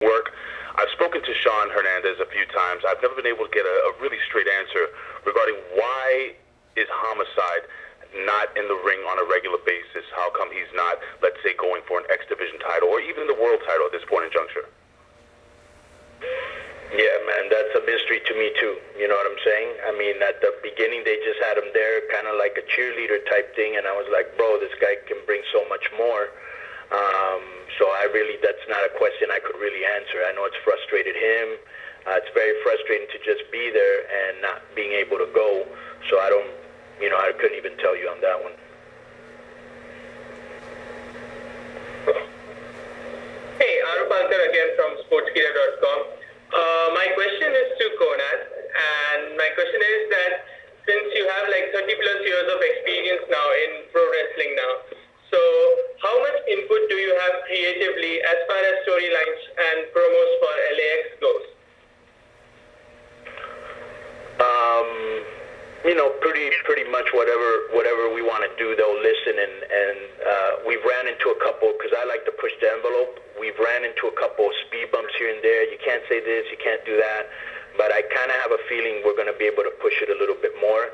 work. I've spoken to Sean Hernandez a few times. I've never been able to get a really straight answer regarding why is Homicide not in the ring on a regular basis. How come he's not, let's say, going for an X Division title or even the world title at this point in juncture? Yeah, man, that's a mystery to me too. You know what I'm saying? I mean, at the beginning they just had him there kind of like a cheerleader type thing, and I was like, bro, this guy can bring so much more. So that's not a question I could really answer. I know it's frustrated him. It's very frustrating to just be there and not being able to go. So I couldn't even tell you on that one. Hey, Arup Alkar again from sportskeeda.com. My question is to Konnan, and my question is that since you have like 30 plus years of experience now in pro wrestling now, so how much input do you have creatively as far as storylines and promos for LAX goes? Pretty much whatever we want to do, they'll listen, and we've ran into a couple, because I like to push the envelope. We've ran into a couple of speed bumps here and there. You can't say this, you can't do that, but I kind of have a feeling we're going to be able to push it a little bit more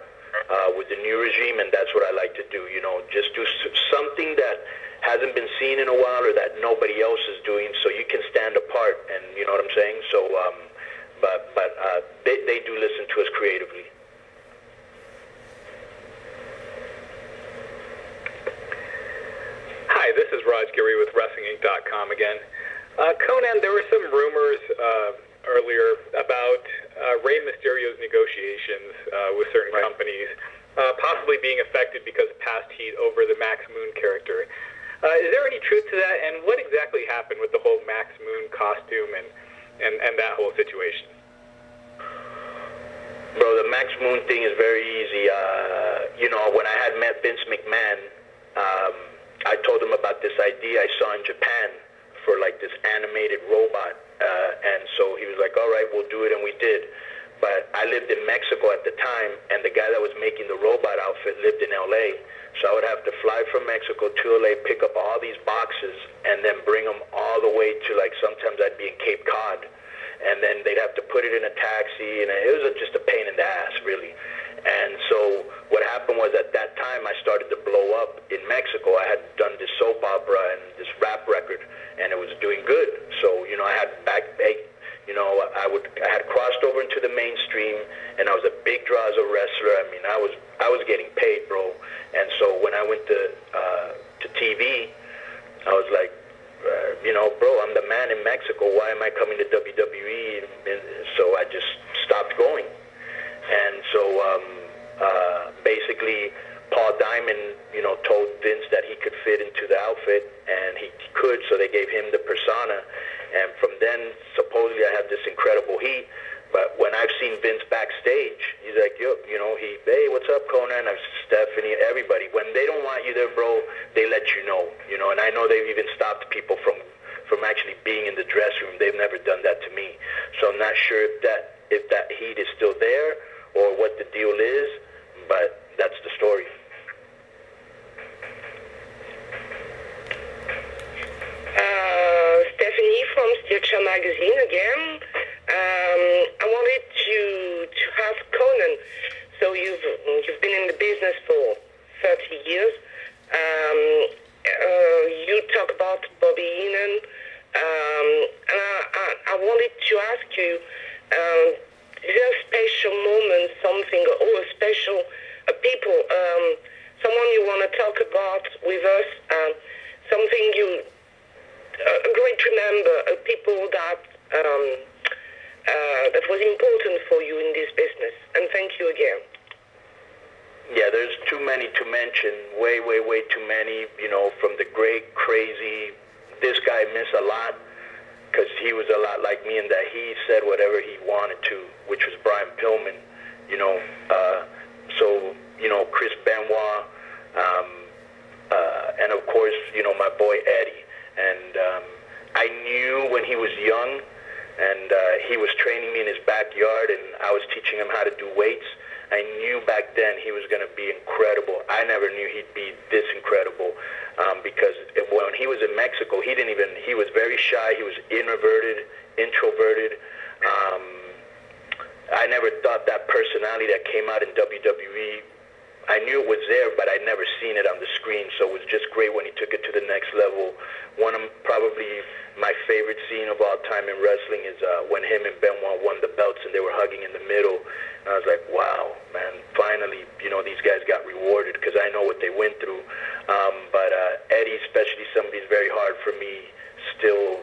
with the new regime, and that's what I like to do. Just do something that hasn't been seen in a while or that nobody else is doing, so you can stand apart. And you know what I'm saying? So, they do listen to us creatively. Hi, this is Raj Giri with WrestlingInc.com again. Konnan, there were some rumors earlier about Rey Mysterio's negotiations with certain companies possibly being affected because of past heat over the Max Moon character. Is there any truth to that, and what exactly happened with the whole Max Moon costume and that whole situation? Bro, the Max Moon thing is very easy. When I had met Vince McMahon, I told him about this idea I saw in Japan for like this animated robot, and so he was like, all right, we'll do it, and we did. But I lived in Mexico at the time, and the guy that was making the robot outfit lived in LA, so I would have to fly from Mexico to LA, pick up all these boxes, and then bring them all the way to, like, sometimes I'd be in Cape Cod, and then they'd have to put it in a taxi, and it was just a pain in the ass, really. And so what happened was, at that time, I started to blow up in Mexico. I had done this soap opera and this rap record, and it was doing good. So, I had I had crossed over into the mainstream, and I was a big draw as a wrestler. I mean, I was getting paid, bro. And so when I went to TV, I was like, bro, I'm the man in Mexico. Why am I coming to WWE? And so I just stopped going. And so basically, Paul Diamond, told Vince that he could fit into the outfit, and he could, so they gave him the persona. And from then, supposedly, I had this incredible heat. But when I've seen Vince backstage, he's like, hey, what's up, Konnan? I've Stephanie, everybody. When they don't want you there, bro, they let you know, and I know they've even stopped people from actually being in the dressing room. They've never done that to me. So I'm not sure if that heat is still there or what the deal is, but that's the story. Stephanie from Stitcher Magazine again. I wanted to ask Konnan. So you've been in the business for 30 years. You talk about Bobby Heenan, and I wanted to ask you, is there a special moment, something, or a special people, someone you want to talk about with us, something a great remember, people that that was important for you in this business. And thank you again. Yeah, there's too many to mention, way too many, from the great, crazy, this guy missed a lot, because he was a lot like me in that he said whatever he wanted to, which was Brian Pillman, Chris Benoit, and of course, my boy Eddy. And I knew when he was young, and he was training me in his backyard, and I was teaching him how to do weights. I knew back then he was going to be incredible. I never knew he'd be this incredible because when he was in Mexico, he was very shy. He was introverted. I never thought that personality that came out in WWE, I knew it was there, but I'd never seen it on the screen, so it was just great when he took it to the next level. One of probably my favorite scene of all time in wrestling is when him and Benoit won the belts and they were hugging in the middle. And I was like, wow, man, finally, these guys got rewarded because I know what they went through. But Eddie, especially, somebody's very hard for me still